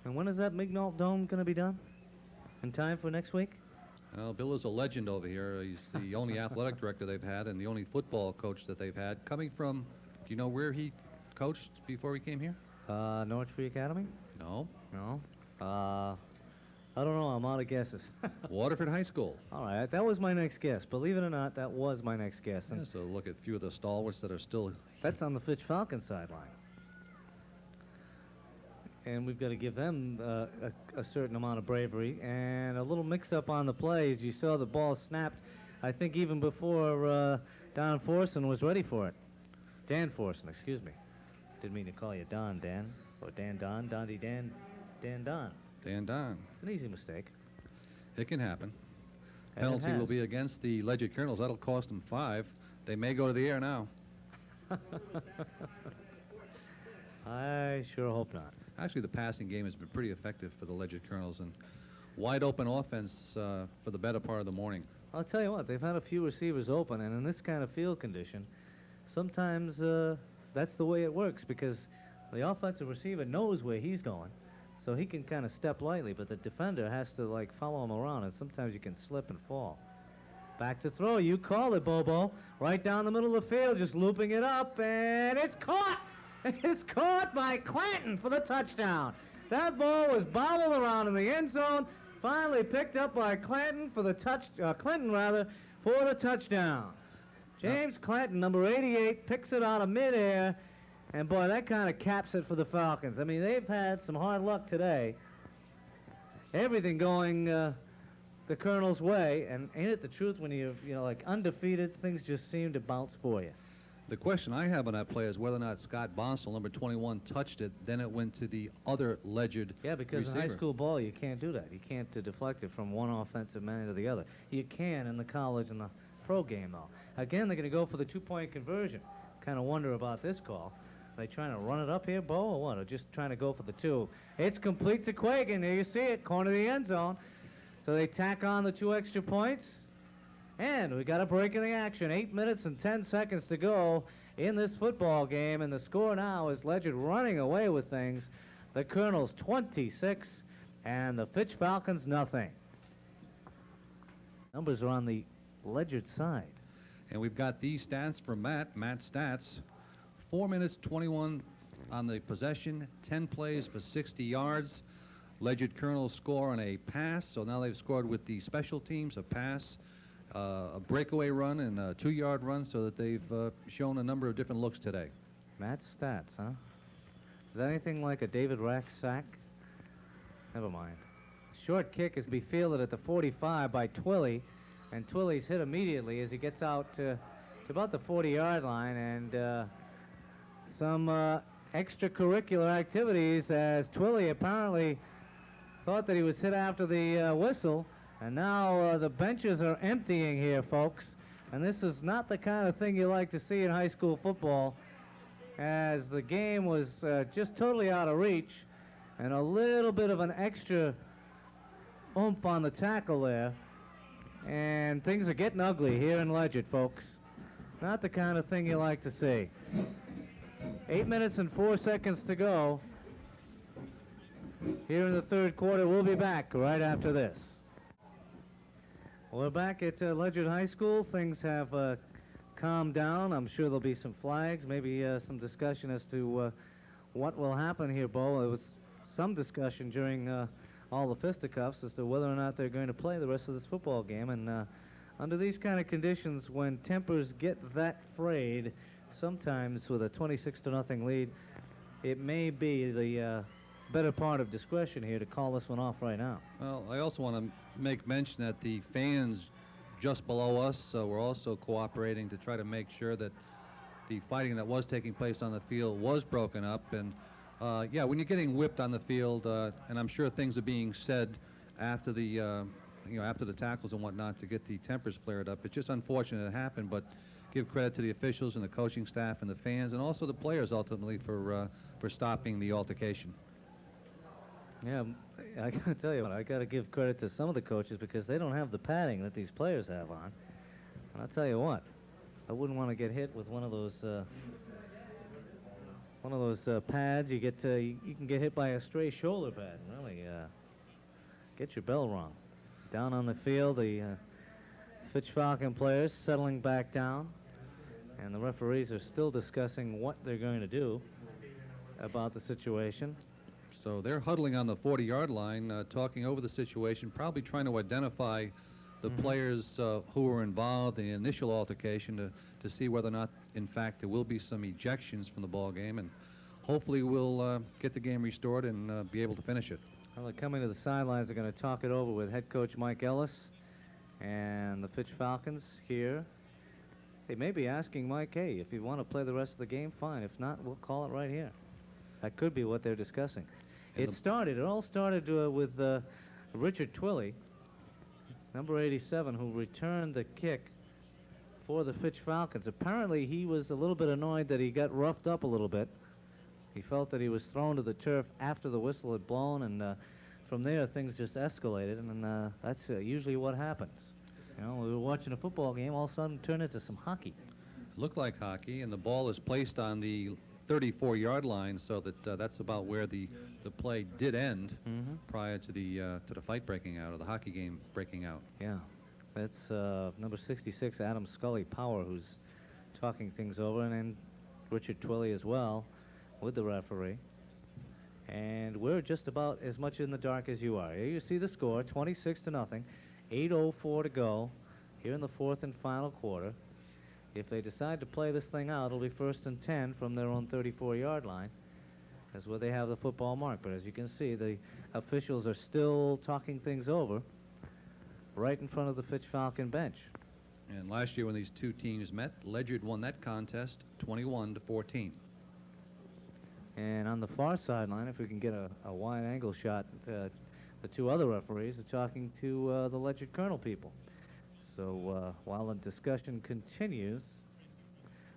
And when is that Mignault Dome going to be done? In time for next week? Well, Bill is a legend over here. He's the only athletic director they've had and the only football coach that they've had. Coming from, do you know where he coached before he came here? Norwich Free Academy? No. No. I don't know. I'm out of guesses. Waterford High School. All right. That was my next guess. Believe it or not, that was my next guess. Yeah, so look at a few of the stalwarts that are still. That's on the Fitch Falcon sideline. And we've got to give them a certain amount of bravery and a little mix-up on the plays. You saw the ball snapped, I think, even before Don Forson was ready for it. Dan Forson, excuse me. Didn't mean to call you Don, Dan. Or Dan Don, Dondy Dan, Dan Don. Dan Don. It's an easy mistake. It can happen. And it Penalty will has. be against the Ledyard Colonels. That'll cost them 5. They may go to the air now. I sure hope not. Actually, the passing game has been pretty effective for the Ledyard Colonels, and wide open offense for the better part of the morning. I'll tell you what, they've had a few receivers open, and in this kind of field condition, sometimes that's the way it works, because the offensive receiver knows where he's going, so he can kind of step lightly, but the defender has to, like, follow him around, and sometimes you can slip and fall. Back to throw. You call it, Bobo. Right down the middle of the field, just looping it up, and it's caught! It's caught by Clanton for the touchdown. That ball was bobbled around in the end zone, finally picked up by Clinton for the Clinton for the touchdown. James Clinton, number 88, picks it out of midair, and boy, that kind of caps it for the Falcons. I mean, they've had some hard luck today. Everything going the Colonel's way, and ain't it the truth when you're like undefeated, things just seem to bounce for you. The question I have on that play is whether or not Scott Bonsall, number 21, touched it. Then it went to the other Ledyard Yeah, because receiver. in high school ball, you can't do that. You can't deflect it from one offensive man to the other. You can in the college and the pro game, though. Again, they're going to go for the 2-point conversion. Kind of wonder about this call. Are they trying to run it up here, Bo, or what? Or just trying to go for the 2? It's complete to Quagan. There you see it, corner of the end zone. So they tack on the 2 extra points. And we got a break in the action. 8 minutes and 10 seconds to go in this football game. And the score now is Ledyard running away with things. The Colonels 26 and the Fitch Falcons nothing. Numbers are on the Ledyard side. And we've got these stats from Matt stats. 4 minutes, 21 on the possession, 10 plays for 60 yards. Ledyard Colonels score on a pass, so now they've scored with the special teams, a pass, a breakaway run, and a 2-yard run, so that they've shown a number of different looks today. Matt's stats, huh? Is that anything like a David Rack sack? Never mind. Short kick is to be fielded at the 45 by Twilly, and Twilly's hit immediately as he gets out to about the 40-yard line, and some extracurricular activities as Twilly apparently thought that he was hit after the whistle, and now the benches are emptying here, folks. And this is not the kind of thing you like to see in high school football, as the game was just totally out of reach, and a little bit of an extra oomph on the tackle there. And things are getting ugly here in Ledyard, folks. Not the kind of thing you like to see. 8 minutes and 4 seconds to go here in the third quarter. We'll be back right after this. We're back at Ledyard High School. Things have calmed down. I'm sure there'll be some flags, maybe some discussion as to what will happen here, Bo. There was some discussion during all the fisticuffs as to whether or not they're going to play the rest of this football game. And under these kind of conditions, when tempers get that frayed, sometimes with a 26-0 lead, it may be the better part of discretion here to call this one off right now. Well, I also want to make mention that the fans just below us were also cooperating to try to make sure that the fighting that was taking place on the field was broken up. And yeah, when you're getting whipped on the field, and I'm sure things are being said after the after the tackles and whatnot to get the tempers flared up. It's just unfortunate it happened, but give credit to the officials and the coaching staff and the fans and also the players ultimately for stopping the altercation. Yeah, I gotta tell you what, I gotta give credit to some of the coaches because they don't have the padding that these players have on. And I'll tell you what, I wouldn't want to get hit with one of those pads. You can get hit by a stray shoulder pad. Really, get your bell rung. Down on the field, the Fitch Falcon players settling back down, and the referees are still discussing what they're going to do about the situation. So they're huddling on the 40-yard line, talking over the situation, probably trying to identify the players who were involved in the initial altercation to see whether or not, in fact, there will be some ejections from the ball game, and hopefully we'll get the game restored and be able to finish it. Well, they're coming to the sidelines. They're going to talk it over with head coach Mike Ellis and the Fitch Falcons here. They may be asking Mike, hey, if you want to play the rest of the game, fine. If not, we'll call it right here. That could be what they're discussing. It all started with Richard Twilley, number 87, who returned the kick for the Fitch Falcons. Apparently, he was a little bit annoyed that he got roughed up a little bit. He felt that he was thrown to the turf after the whistle had blown, and from there, things just escalated, and that's usually what happens. You know, we were watching a football game, all of a sudden turned into some hockey. It looked like hockey, and the ball is placed on the 34-yard line, so that that's about where the play did end prior to the fight breaking out, or the hockey game breaking out. Yeah, that's number 66, Adam Scully Power, who's talking things over, and then Richard Twilley as well with the referee. And we're just about as much in the dark as you are. Here you see the score, 26-0, 8:04 to go here in the fourth and final quarter. If they decide to play this thing out, it'll be 1st and 10 from their own 34-yard line. That's where they have the football mark. But as you can see, the officials are still talking things over right in front of the Fitch Falcon bench. And last year when these two teams met, Ledyard won that contest 21-14. And on the far sideline, if we can get a wide angle shot, the two other referees are talking to the Ledyard Colonel people. So while the discussion continues,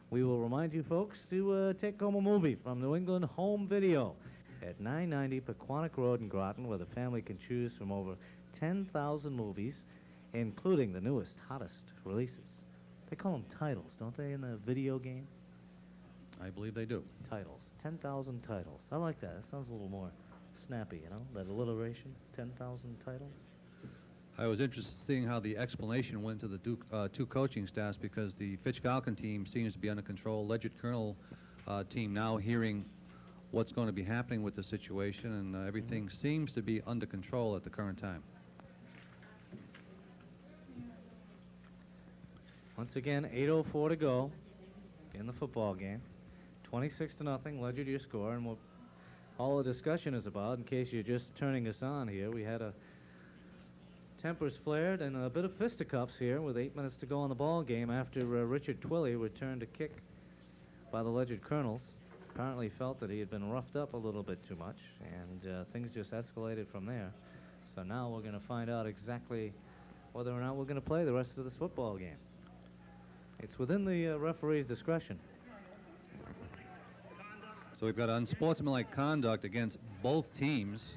we will remind you folks to take home a movie from New England Home Video at 990 Pequannock Road in Groton, where the family can choose from over 10,000 movies, including the newest, hottest releases. They call them titles, don't they, in the video game? I believe they do. Titles. 10,000 titles. I like that. That sounds a little more snappy, you know, that alliteration, 10,000 titles. I was interested in seeing how the explanation went to the two coaching staffs, because the Fitch Falcon team seems to be under control. Ledyard Colonel team now hearing what's going to be happening with the situation, and everything seems to be under control at the current time. Once again, 8:04 to go in the football game. 26-0, Ledyard your score, and what all the discussion is about, in case you're just turning us on here, we had a tempers flared and a bit of fisticuffs here with 8 minutes to go on the ball game after Richard Twilley returned a kick by the Ledyard Colonels. Apparently felt that he had been roughed up a little bit too much, and things just escalated from there. So now we're going to find out exactly whether or not we're going to play the rest of this football game. It's within the referee's discretion. So we've got unsportsmanlike conduct against both teams.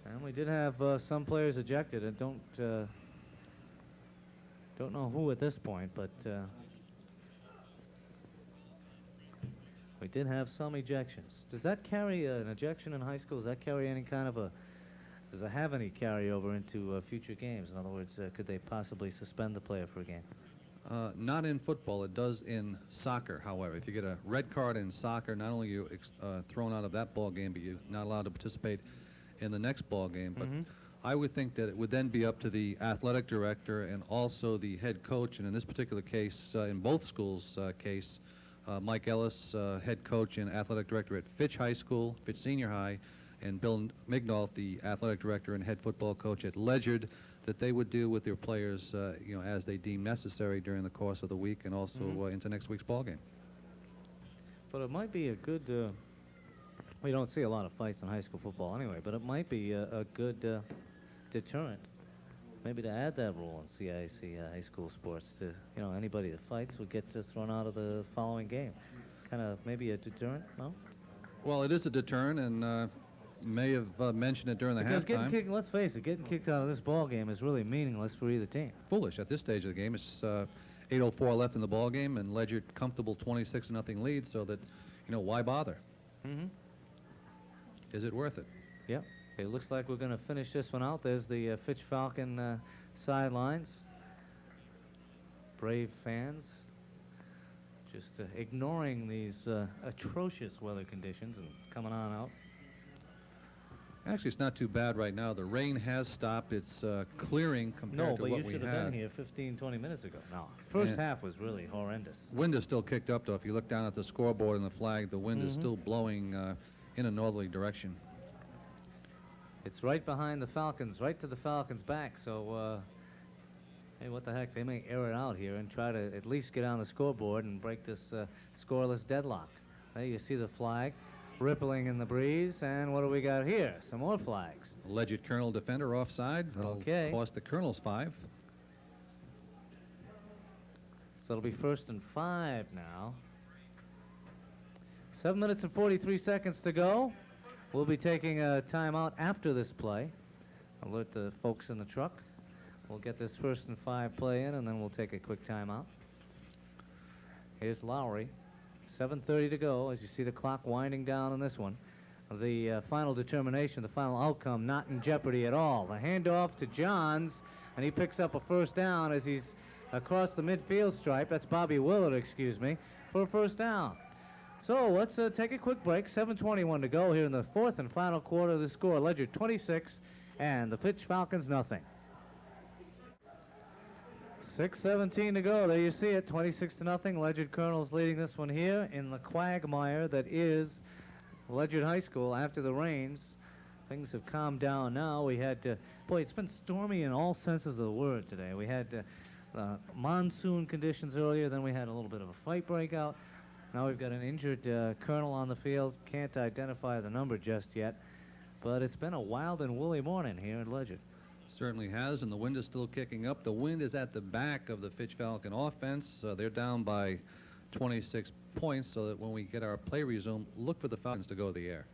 And we did have some players ejected. And don't know who at this point, but we did have some ejections. Does that carry an ejection in high school? Does that carry any kind of a... Does it have any carryover into future games? In other words, could they possibly suspend the player for a game? Not in football. It does in soccer, however. If you get a red card in soccer, not only are you thrown out of that ball game, but you're not allowed to participate in the next ball game. But I would think that it would then be up to the athletic director and also the head coach. And in this particular case, in both schools' case, Mike Ellis, head coach and athletic director at Fitch High School, Fitch Senior High, and Bill Mignault, the athletic director and head football coach at Ledyard, that they would deal with their players, as they deem necessary during the course of the week and also into next week's ball game. But it might be a good... we don't see a lot of fights in high school football anyway, but it might be a good deterrent, maybe to add that rule in CIC high school sports. To anybody that fights would get thrown out of the following game. Kind of maybe a deterrent, no? Well, it is a deterrent, and may have mentioned it during the because halftime. let's face it, getting kicked out of this ball game is really meaningless for either team. Foolish at this stage of the game. It's 8:04 left in the ball game, and Ledyard comfortable 26-0 lead. So that, why bother? Is it worth it? Yep. It looks like we're going to finish this one out. There's the Fitch Falcon sidelines. Brave fans just ignoring these atrocious weather conditions and coming on out. Actually, it's not too bad right now. The rain has stopped. It's clearing compared to what we had. No, but you should have been here 15, 20 minutes ago. No, first half was really horrendous. Wind is still kicked up, though. If you look down at the scoreboard and the flag, the wind is still blowing in a northerly direction. It's right behind the Falcons, right to the Falcons' back. So, hey, what the heck? They may air it out here and try to at least get on the scoreboard and break this scoreless deadlock. There you see the flag rippling in the breeze, and what do we got here? Some more flags. Alleged Colonel defender offside. That'll cost the Colonels 5. So it'll be 1st and 5 now. 7 minutes and 43 seconds to go. We'll be taking a timeout after this play. Alert the folks in the truck. We'll get this 1st and 5 play in, and then we'll take a quick timeout. Here's Lowry. 7:30 to go as you see the clock winding down on this one. The final determination, the final outcome, not in jeopardy at all. The handoff to Johns, and he picks up a first down as he's across the midfield stripe. That's Bobby Willard, excuse me, for a first down. So let's take a quick break. 7:21 to go here in the 4th and final quarter of the score. Ledyard 26 and the Fitch Falcons nothing. 6:17 to go. There you see it, 26-0. Ledyard Colonels leading this one here in the quagmire that is Ledyard High School after the rains. Things have calmed down now. We had, boy, it's been stormy in all senses of the word today. We had monsoon conditions earlier, then we had a little bit of a fight breakout. Now we've got an injured colonel on the field. Can't identify the number just yet, but it's been a wild and woolly morning here in Ledyard. Certainly has, and the wind is still kicking up. The wind is at the back of the Fitch Falcon offense. They're down by 26 points, so that when we get our play resumed, look for the Falcons to go to the air.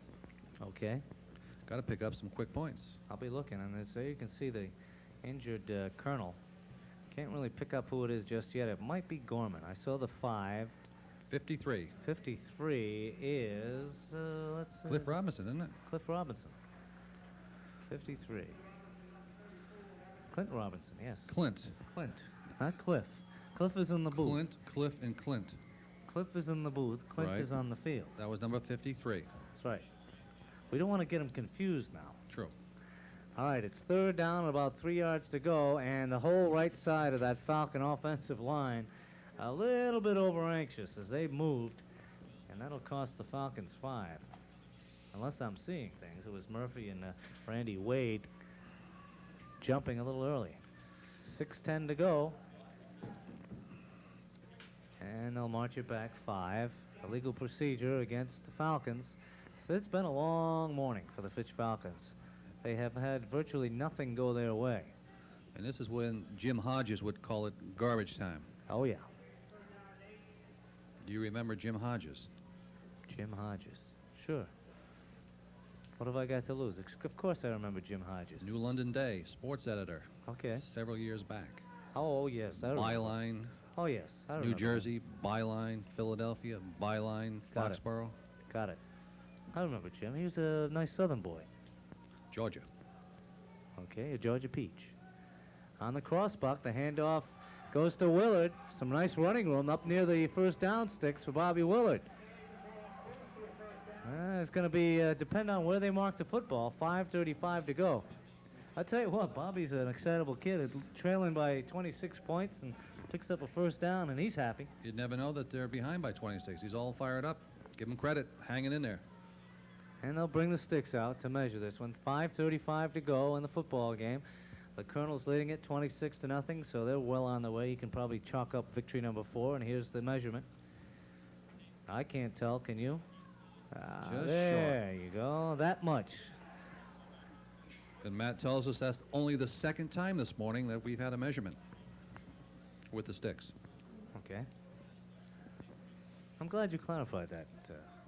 Okay. Got to pick up some quick points. I'll be looking, and there you can see the injured colonel. Can't really pick up who it is just yet. It might be Gorman. I saw the 5. 53. 53 is, let's see. Cliff Robinson, isn't it? Cliff Robinson. 53. Clint Robinson, yes. Clint. Clint, not Cliff. Cliff is in the booth. Clint, Cliff, and Clint. Cliff is in the booth. Clint Right. is on the field. That was number 53. That's right. We don't want to get them confused now. True. All right, it's 3rd down, about 3 yards to go, and the whole right side of that Falcon offensive line a little bit over-anxious as they moved, and that'll cost the Falcons 5. Unless I'm seeing things. It was Murphy and Randy Wade jumping a little early. 6:10 to go. And they'll march it back 5. Illegal procedure against the Falcons. So it's been a long morning for the Fitch Falcons. They have had virtually nothing go their way. And this is when Jim Hodges would call it garbage time. Oh, yeah. Do you remember Jim Hodges? Jim Hodges. Sure. What have I got to lose? Of course I remember Jim Hodges. New London Day, sports editor. Okay. Several years back. Oh, yes. I remember. Byline, Oh, yes. I remember. New Jersey, Byline, Philadelphia, Byline, Got it. Foxborough, Got it. I remember Jim. He was a nice Southern boy. Georgia. Okay, a Georgia peach. On the crossbuck, the handoff goes to Willard. Some nice running room up near the first down sticks for Bobby Willard. It's going to be depend on where they mark the football. 5:35 to go. I tell you what, Bobby's an excitable kid, trailing by 26 points and picks up a first down, and he's happy. You'd never know that they're behind by 26. He's all fired up. Give him credit, hanging in there. And they'll bring the sticks out to measure this one. 5:35 to go in the football game. The Colonel's leading it 26-0, so they're well on the way. You can probably chalk up victory number 4, and here's the measurement. I can't tell, can you? Just there you go, that much. And Matt tells us that's only the second time this morning that we've had a measurement with the sticks. Okay. I'm glad you clarified that.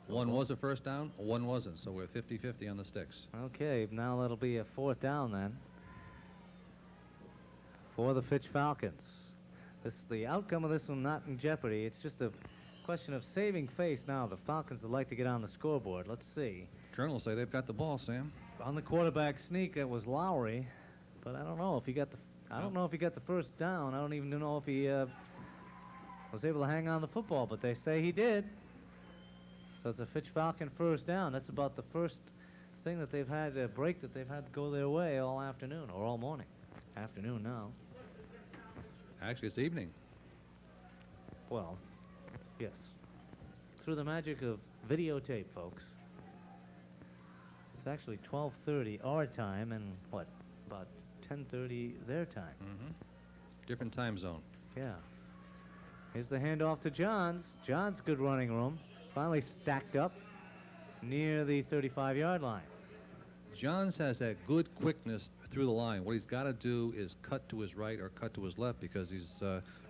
One was a first down, one wasn't, so we're 50-50 on the sticks. Okay, now that'll be a 4th down then for the Fitch Falcons. The outcome of this one not in jeopardy. It's just a question of saving face now. The Falcons would like to get on the scoreboard. Let's see. Colonel say they've got the ball, Sam. On the quarterback sneak, it was Lowry, but I don't know if he got the. I don't know if he got the first down. I don't even know if he was able to hang on the football, but they say he did. So it's a Fitch Falcon first down. That's about the first thing that they've had, a break that they've had to go their way all afternoon, or all morning. Afternoon now. Actually, it's evening. Well, yes. Through the magic of videotape, folks. It's actually 12:30 our time and, what, about 10:30 their time. Mm-hmm. Different time zone. Yeah. Here's the handoff to Johns. Johns, good running room. Finally stacked up near the 35-yard line. Johns has that good quickness through the line. What he's got to do is cut to his right or cut to his left because he's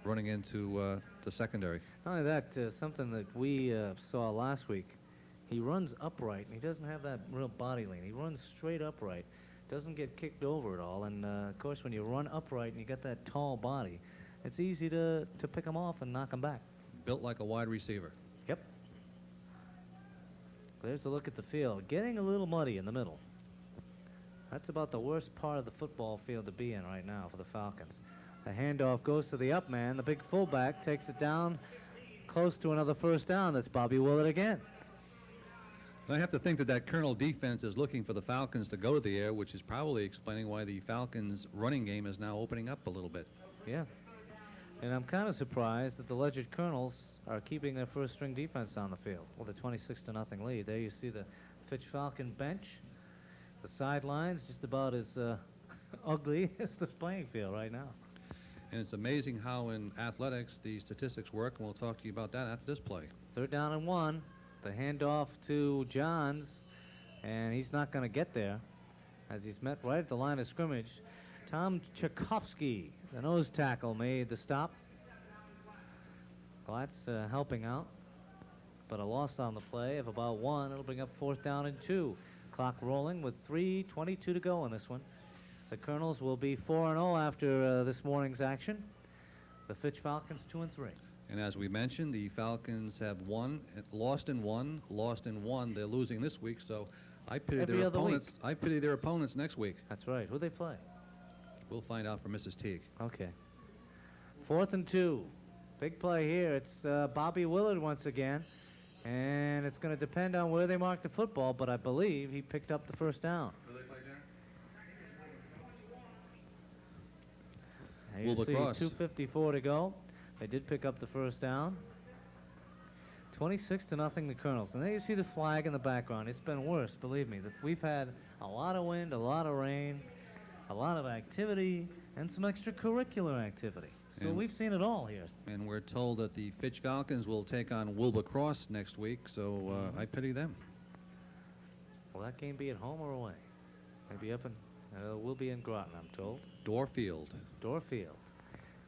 running into the secondary. Not only that, something that we saw last week, he runs upright, and he doesn't have that real body lean. He runs straight upright, doesn't get kicked over at all. And, of course, when you run upright and you got that tall body, it's easy to pick him off and knock him back. Built like a wide receiver. Yep. There's a look at the field. Getting a little muddy in the middle. That's about the worst part of the football field to be in right now for the Falcons. The handoff goes to the up man. The big fullback takes it down close to another first down. That's Bobby Willard again. And I have to think that Colonel defense is looking for the Falcons to go to the air, which is probably explaining why the Falcons' running game is now opening up a little bit. Yeah. And I'm kind of surprised that the Ledyard Colonels are keeping their first-string defense on the field with a 26-0 lead. There you see the Fitch Falcon bench. The sidelines just about as ugly as the playing field right now. And it's amazing how in athletics the statistics work, and we'll talk to you about that after this play. 3rd down and 1. The handoff to Johns, and he's not going to get there as he's met right at the line of scrimmage. Tom Tchaikovsky, the nose tackle, made the stop. Glatz helping out, but a loss on the play of about 1. It'll bring up 4th down and 2. Clock rolling with 3:22 to go in this one. The Colonels will be 4-0 after this morning's action. The Fitch Falcons 2-3. And as we mentioned, the Falcons have lost in one, lost in one. They're losing this week, so I pity Every their other opponents. week. I pity their opponents next week. That's right. Who they play? We'll find out from Mrs. Teague. Okay. 4th and 2. Big play here. It's Bobby Willard once again. And it's going to depend on where they mark the football, but I believe he picked up the first down. Who they play, Now you Wilbur see Cross. 2:54 to go. They did pick up the first down. 26-0 the Colonels. And there you see the flag in the background. It's been worse, believe me. We've had a lot of wind, a lot of rain, a lot of activity, and some extracurricular activity. So And we've seen it all here. And we're told that the Fitch Falcons will take on Wilbur Cross next week, so I pity them. Will that game be at home or away? Maybe up in We'll be in Groton, I'm told. Dorfield. Dorfield.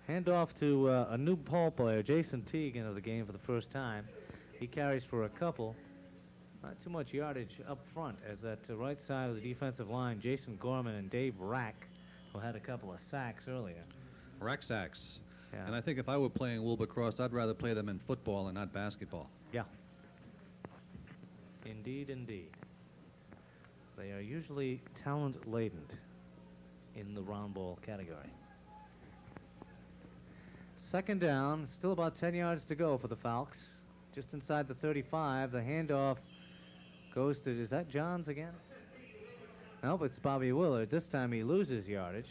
Hand off to a new ball player, Jason Teague, into the game for the first time. He carries for a couple. Not too much yardage up front, as at the right side of the defensive line, Jason Gorman and Dave Rack, who had a couple of sacks earlier. Rack sacks. Yeah. And I think if I were playing Wilbur-Cross, I'd rather play them in football and not basketball. Yeah. Indeed, indeed. They are usually talent-laden in the round ball category. Second down, still about 10 yards to go for the Falcons. Just inside the 35, the handoff goes to, is that Johns again? Nope, it's Bobby Willard. This time he loses yardage.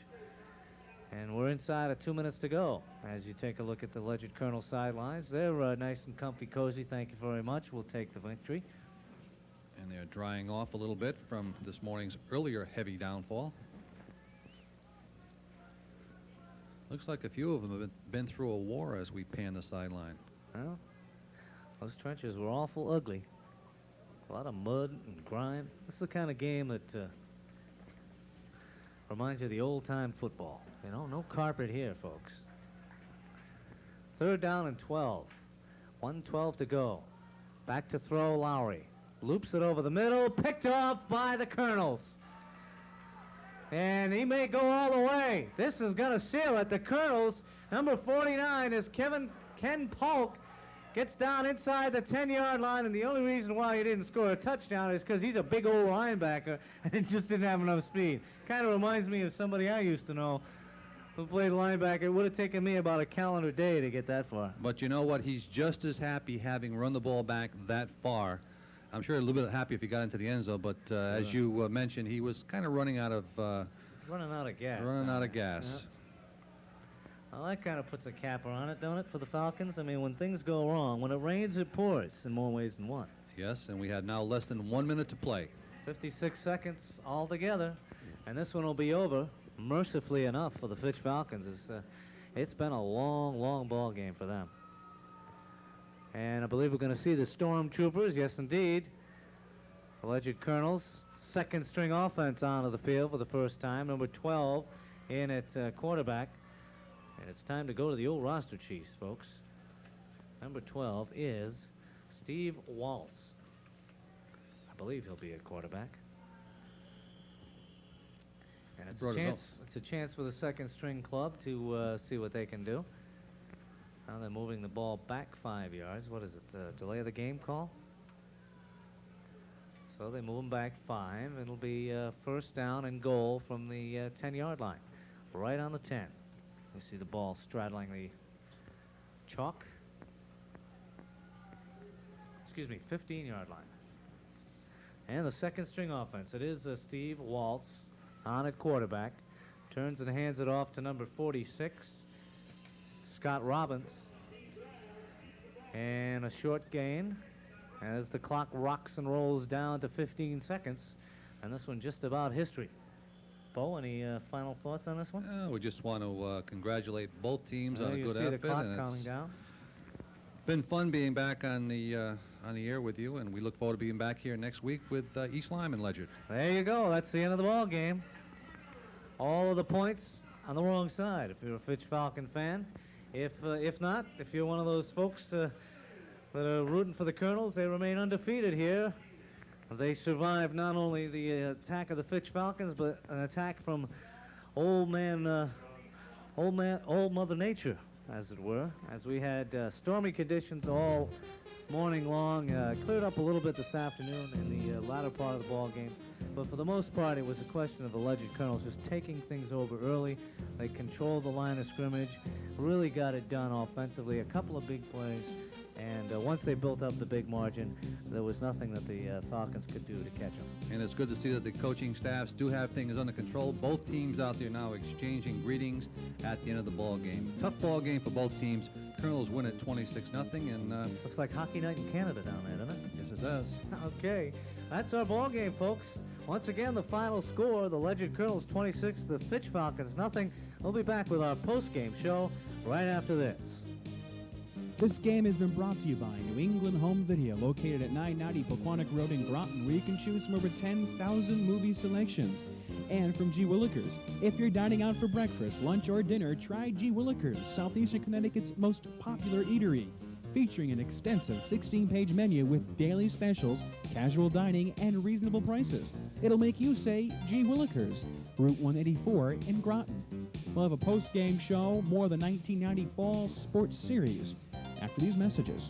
And we're inside of 2 minutes to go. As you take a look at the Ledyard Colonel sidelines, they're nice and comfy, cozy. Thank you very much. We'll take the victory. And they're drying off a little bit from this morning's earlier heavy downfall. Looks like a few of them have been through a war as we pan the sideline. Well, those trenches were awful ugly. A lot of mud and grime. This is the kind of game that reminds you of the old-time football. You know, no carpet here, folks. Third down and 12. 1:12 to go. Back to throw, Lowry. Loops it over the middle, picked off by the Colonels. And he may go all the way. This is going to seal it. The Colonels, number 49 is Ken Polk, gets down inside the 10-yard line, and the only reason why he didn't score a touchdown is because he's a big old linebacker and he just didn't have enough speed. Kind of reminds me of somebody I used to know who played linebacker. It would have taken me about a calendar day to get that far. But you know what? He's just as happy having run the ball back that far. I'm sure a little bit happy if he got into the end zone, but as you mentioned, he was kind of running out of gas. Running out of gas. Yep. Well, that kind of puts a capper on it, don't it, for the Falcons? I mean, when things go wrong, when it rains, it pours in more ways than one. Yes, and we had now less than 1 minute to play. 56 seconds altogether, and this one will be over, mercifully enough, for the Fitch Falcons. It's been a long, long ball game for them. And I believe we're going to see the Stormtroopers, yes, indeed. The Ledyard Colonels, second-string offense onto the field for the first time. Number 12 in at quarterback. And it's time to go to the old roster chiefs, folks. Number 12 is Steve Waltz. I believe he'll be at quarterback. And it's a chance for the second-string club to see what they can do. Now they're moving the ball back 5 yards. What is it, delay of the game call? So they move them back 5. It'll be first down and goal from the 10-yard line, right on the 10. You see the ball straddling the chalk. Excuse me, 15-yard line. And the second-string offense. It is Steve Waltz on at quarterback. Turns and hands it off to number 46. Scott Robbins. And a short gain as the clock rocks and rolls down to 15 seconds. And this one just about history. Bo, any final thoughts on this one? We just want to congratulate both teams on a good effort. effort. You see the clock and counting it's down. been fun being back on the air with you, and we look forward to being back here next week with East Lyme and Ledyard. There you go. That's the end of the ball game. All of the points on the wrong side if you're a Fitch Falcon fan. If not, if you're one of those folks that are rooting for the Colonels, they remain undefeated here. They survived not only the attack of the Fitch Falcons, but an attack from old Mother Nature, as it were, as we had stormy conditions all morning long. Cleared up a little bit this afternoon in the latter part of the ball game. But for the most part, it was a question of the Ledyard Colonels just taking things over early. They controlled the line of scrimmage, really got it done offensively, a couple of big plays, and once they built up the big margin, there was nothing that the Falcons could do to catch them. And it's good to see that the coaching staffs do have things under control. Both teams out there now exchanging greetings at the end of the ball game. Tough ball game for both teams. Colonels win at 26-0, and looks like hockey night in Canada down there, doesn't it? yes, it does. Okay, that's our ball game, folks. Once again, the final score: the Ledyard Colonels 26, the Fitch Falcons nothing. We'll be back with our post-game show right after this. This game has been brought to you by New England Home Video, located at 990 Pequannock Road in Groton, where you can choose from over 10,000 movie selections. And from G. Willikers. If you're dining out for breakfast, lunch, or dinner, try G. Willikers, Southeastern Connecticut's most popular eatery, featuring an extensive 16-page menu with daily specials, casual dining, and reasonable prices. It'll make you say G. Willikers, Route 184 in Groton. We'll have a post-game show, more of the 1990 Fall Sports Series, after these messages.